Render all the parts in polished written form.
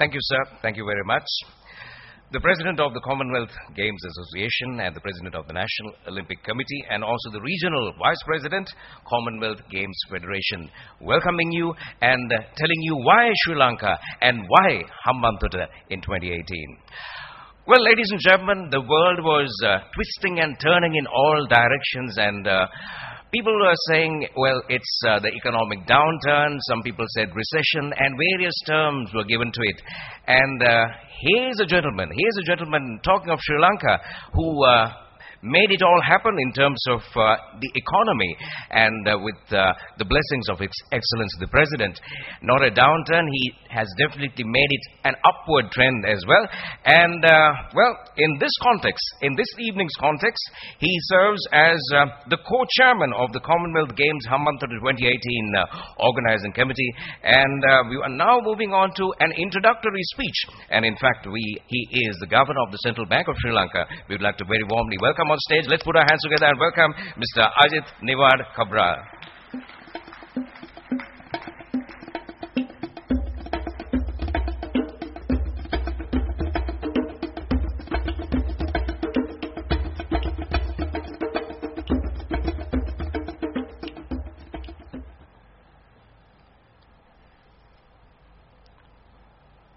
Thank you, sir. Thank you very much. The President of the Commonwealth Games Association and the President of the National Olympic Committee and also the Regional Vice President, Commonwealth Games Federation, welcoming you and telling you why Sri Lanka and why Hambantota in 2018. Well, ladies and gentlemen, the world was twisting and turning in all directions, and people were saying, well, it's the economic downturn. Some people said recession, and various terms were given to it. And here's a gentleman talking of Sri Lanka who made it all happen in terms of the economy and with the blessings of His Excellency the President. Not a downturn. He has definitely made it an upward trend as well. And, well, in this context, in this evening's context, he serves as the co-chairman of the Commonwealth Games Hambantota 2018 Organizing Committee. And we are now moving on to an introductory speech. And in fact, he is the governor of the Central Bank of Sri Lanka. We would like to very warmly welcome on stage. Let's put our hands together and welcome Mr. Ajit Niwad Kabra.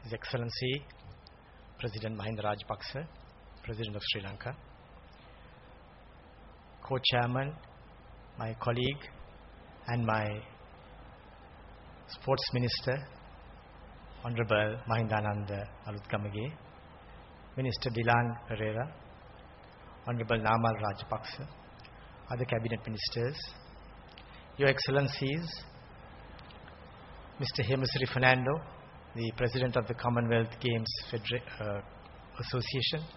His Excellency President Mahinda Rajapaksa, President of Sri Lanka, co-chairman, my colleague and my sports minister, Honorable Mahindananda Alutgamage, Minister Dilan Pereira, Honorable Namal Rajapaksa, other cabinet ministers, Your Excellencies, Mr. Hemasri Fernando, the President of the Commonwealth Games Association,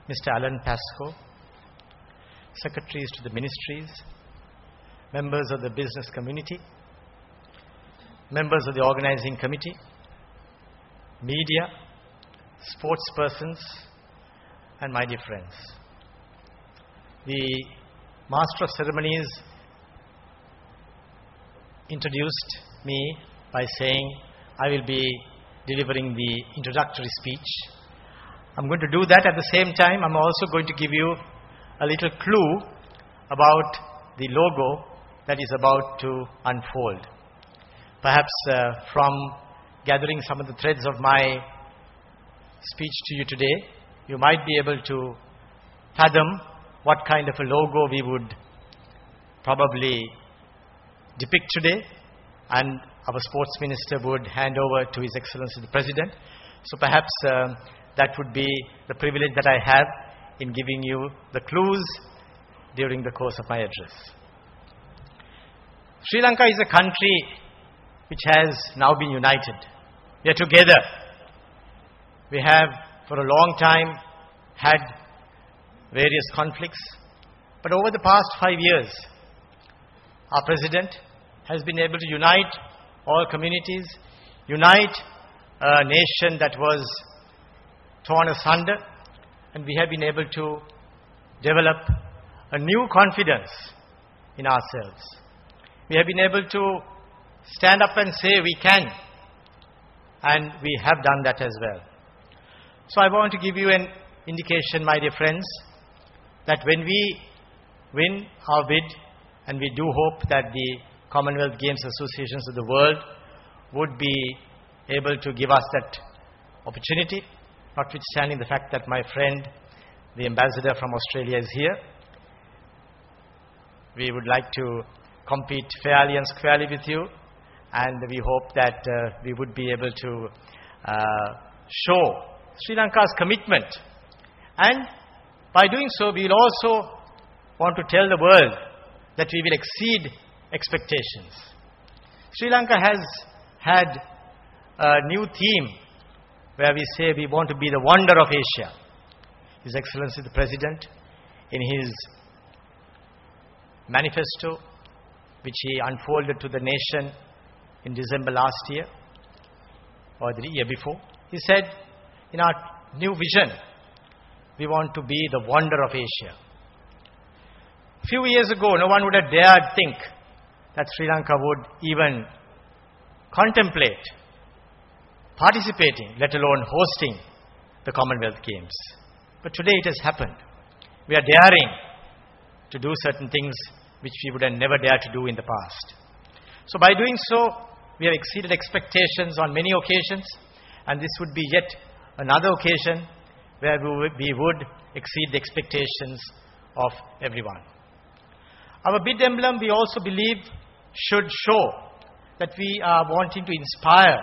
Mr. Alan Pascoe, secretaries to the ministries, members of the business community, members of the organizing committee, media, sports persons, and my dear friends. The Master of Ceremonies introduced me by saying I will be delivering the introductory speech. I'm going to do that. At the same time, I'm also going to give you a little clue about the logo that is about to unfold. Perhaps from gathering some of the threads of my speech to you today, you might be able to fathom what kind of a logo we would probably depict today, and our sports minister would hand over to His Excellency the President. So perhaps that would be the privilege that I have in giving you the clues during the course of my address. Sri Lanka is a country which has now been united. We are together. We have for a long time had various conflicts, but over the past 5 years, our President has been able to unite all communities, unite a nation that was torn asunder, and we have been able to develop a new confidence in ourselves. We have been able to stand up and say we can, and we have done that as well. So I want to give you an indication, my dear friends, that when we win our bid, and we do hope that the Commonwealth Games Associations of the world would be able to give us that opportunity, notwithstanding the fact that my friend, the ambassador from Australia, is here. We would like to compete fairly and squarely with you, and we hope that we would be able to show Sri Lanka's commitment. And by doing so, we will also want to tell the world that we will exceed expectations. Sri Lanka has had a new theme where we say we want to be the wonder of Asia. His Excellency the President, in his manifesto, which he unfolded to the nation in December last year, or the year before, he said, in our new vision, we want to be the wonder of Asia. A few years ago, no one would have dared think that Sri Lanka would even contemplate participating, let alone hosting the Commonwealth Games. But today it has happened. We are daring to do certain things which we would have never dared to do in the past. So by doing so, we have exceeded expectations on many occasions, and this would be yet another occasion where we would exceed the expectations of everyone. Our bid emblem, we also believe, should show that we are wanting to inspire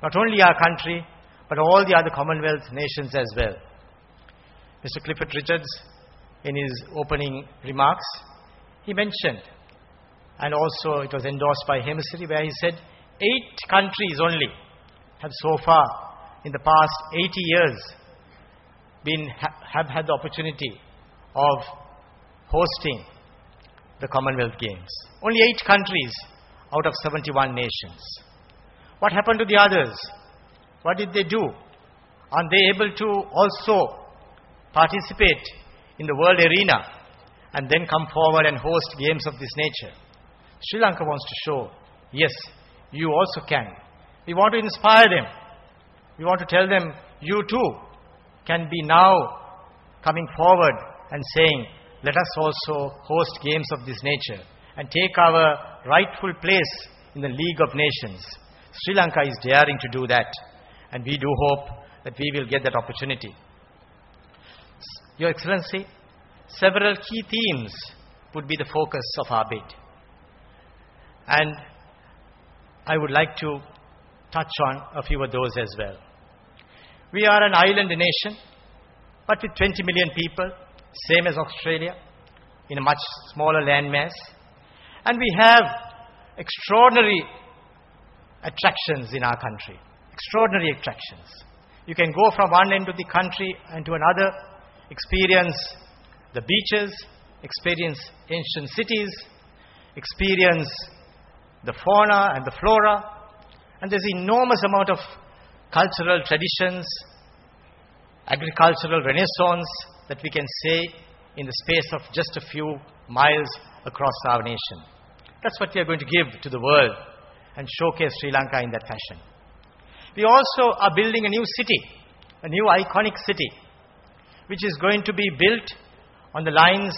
not only our country, but all the other Commonwealth nations as well. Mr. Clifford Richards, in his opening remarks, he mentioned, and also it was endorsed by Hemsiri, where he said 8 countries only have so far, in the past 80 years, have had the opportunity of hosting the Commonwealth Games. Only 8 countries out of 71 nations. What happened to the others? What did they do? Are they able to also participate in the world arena and then come forward and host games of this nature? Sri Lanka wants to show, yes, you also can. We want to inspire them. We want to tell them, you too can be now coming forward and saying, let us also host games of this nature and take our rightful place in the League of Nations. Sri Lanka is daring to do that, and we do hope that we will get that opportunity. Your Excellency, several key themes would be the focus of our bid. And I would like to touch on a few of those as well. We are an island nation, but with 20 million people, same as Australia, in a much smaller landmass. And we have extraordinary attractions in our country. Extraordinary attractions. You can go from one end of the country and to another, experience the beaches, experience ancient cities, experience the fauna and the flora, and there's enormous amount of cultural traditions, agricultural renaissance that we can say in the space of just a few miles across our nation. That's what we are going to give to the world and showcase Sri Lanka in that fashion. We also are building a new city, a new iconic city, which is going to be built on the lines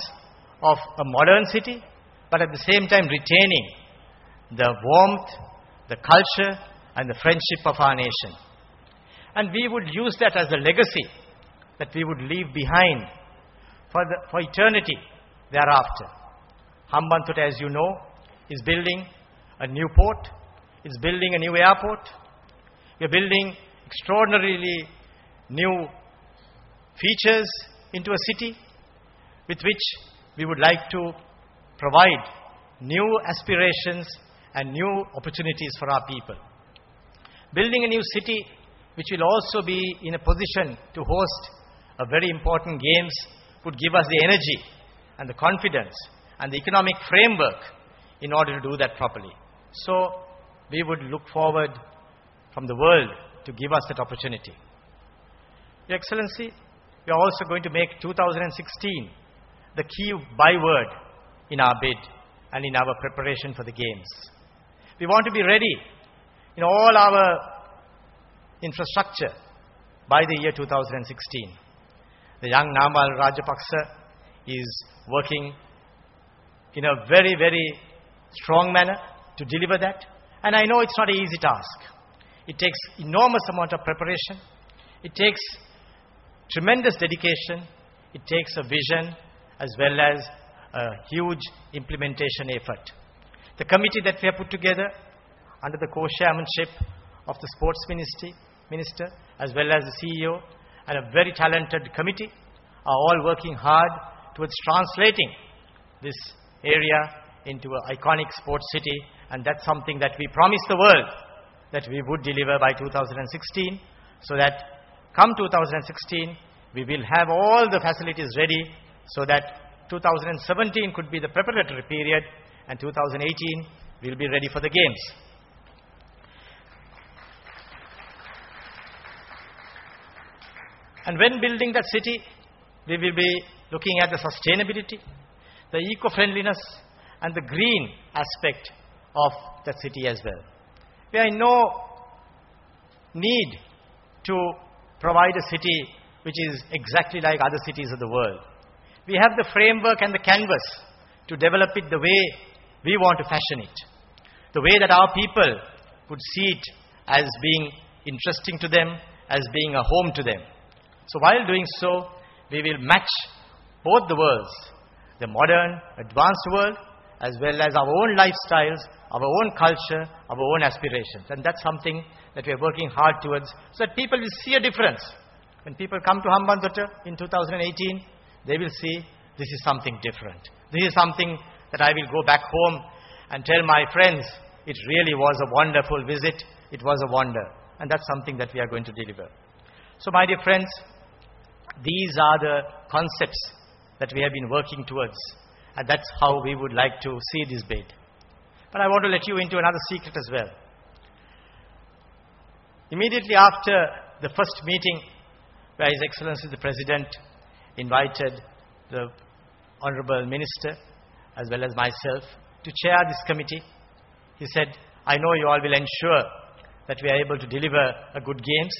of a modern city, but at the same time retaining the warmth, the culture, and the friendship of our nation. And we would use that as a legacy that we would leave behind for eternity thereafter. Hambantota, as you know, is building a new port, is building a new airport. We are building extraordinarily new features into a city with which we would like to provide new aspirations and new opportunities for our people. Building a new city which will also be in a position to host a very important games would give us the energy and the confidence and the economic framework in order to do that properly. So we would look forward from the world to give us that opportunity. Your Excellency, we are also going to make 2016 the key byword in our bid and in our preparation for the Games. We want to be ready in all our infrastructure by the year 2016. The young Namal Rajapaksa is working in a very, very strong manner to deliver that. And I know it's not an easy task. It takes enormous amount of preparation. It takes tremendous dedication. It takes a vision as well as a huge implementation effort. The committee that we have put together under the co-chairmanship of the Sports Minister as well as the CEO and a very talented committee are all working hard towards translating this area into an iconic sports city, and that's something that we promised the world that we would deliver by 2016, so that come 2016 we will have all the facilities ready so that 2017 could be the preparatory period and 2018 we will be ready for the Games. And when building that city, we will be looking at the sustainability, the eco-friendliness and the green aspect of that city as well. I know need to provide a city which is exactly like other cities of the world. We have the framework and the canvas to develop it the way we want to fashion it, the way that our people would see it as being interesting to them, as being a home to them. So while doing so, we will match both the worlds, the modern, advanced world, as well as our own lifestyles, our own culture, our own aspirations. And that's something that we are working hard towards, so that people will see a difference. When people come to Hambantota in 2018, they will see this is something different. This is something that I will go back home and tell my friends, it really was a wonderful visit. It was a wonder. And that's something that we are going to deliver. So my dear friends, these are the concepts that we have been working towards. And that's how we would like to see this bid. But I want to let you into another secret as well. Immediately after the first meeting, where His Excellency the President invited the Honourable Minister as well as myself to chair this committee, he said, I know you all will ensure that we are able to deliver a good games,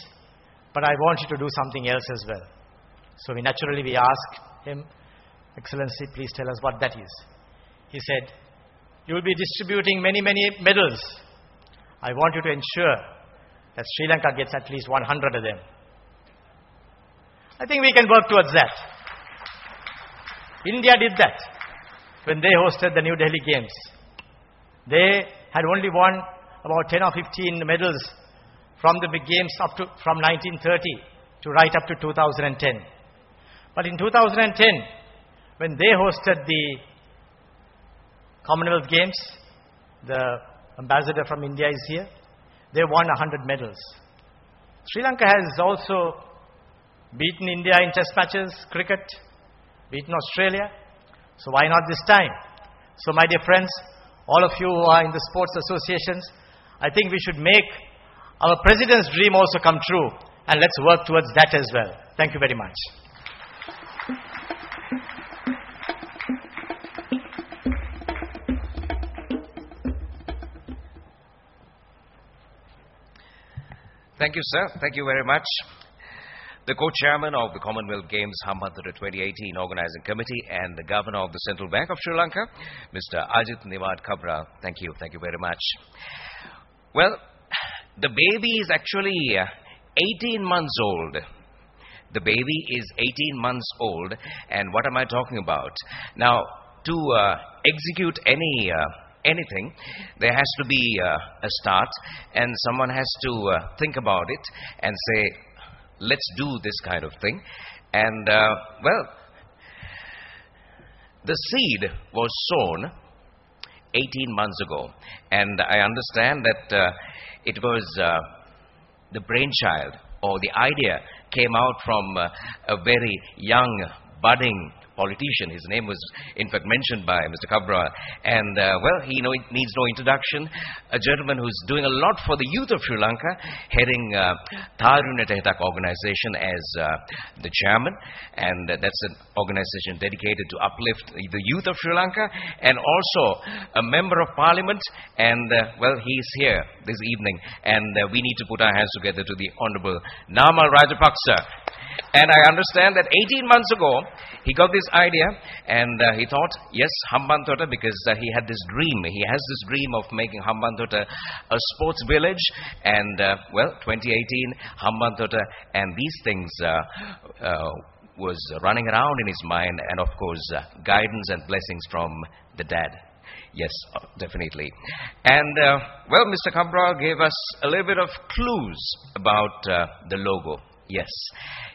but I want you to do something else as well. So naturally we asked him, Excellency, please tell us what that is. He said, you will be distributing many, many medals. I want you to ensure that Sri Lanka gets at least 100 of them. I think we can work towards that. India did that when they hosted the New Delhi Games. They had only won about 10 or 15 medals from the big games from 1930 to right up to 2010. But in 2010, when they hosted the Commonwealth Games, the ambassador from India is here, they won 100 medals. Sri Lanka has also beaten India in test matches, cricket, beaten Australia. So why not this time? So my dear friends, all of you who are in the sports associations, I think we should make our President's dream also come true. And let's work towards that as well. Thank you very much. Thank you, sir. Thank you very much. The co-chairman of the Commonwealth Games Hambantota 2018 Organizing Committee and the Governor of the Central Bank of Sri Lanka, Mr. Ajit Niwad Kabra. Thank you. Thank you very much. Well, the baby is actually 18 months old. The baby is 18 months old. And what am I talking about? Now, to execute anything, there has to be a start, and someone has to think about it and say, let's do this kind of thing. And, well, the seed was sown 18 months ago. And I understand that it was the brainchild, or the idea came out from a very young, budding politician. His name was, in fact, mentioned by Mr. Kabra. And, well, he needs no introduction. A gentleman who's doing a lot for the youth of Sri Lanka, heading Tharuna Tehetak organization as the chairman. And that's an organization dedicated to uplift the youth of Sri Lanka. And also a member of parliament. And, well, he's here this evening. And we need to put our hands together to the Honorable Namal Rajapaksa. And I understand that 18 months ago, he got this idea, and he thought, yes, Hambantota, because he had this dream. He has this dream of making Hambantota a sports village. And, well, 2018, Hambantota, and these things was running around in his mind, and, of course, guidance and blessings from the dad. Yes, definitely. And, well, Mr. Kabra gave us a little bit of clues about the logo. Yes,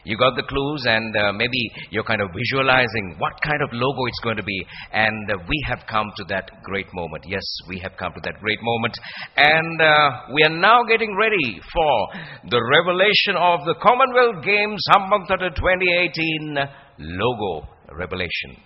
you got the clues, and maybe you're kind of visualizing what kind of logo it's going to be. And we have come to that great moment. Yes, we have come to that great moment. And we are now getting ready for the revelation of the Commonwealth Games Hambantota 2018 logo revelation.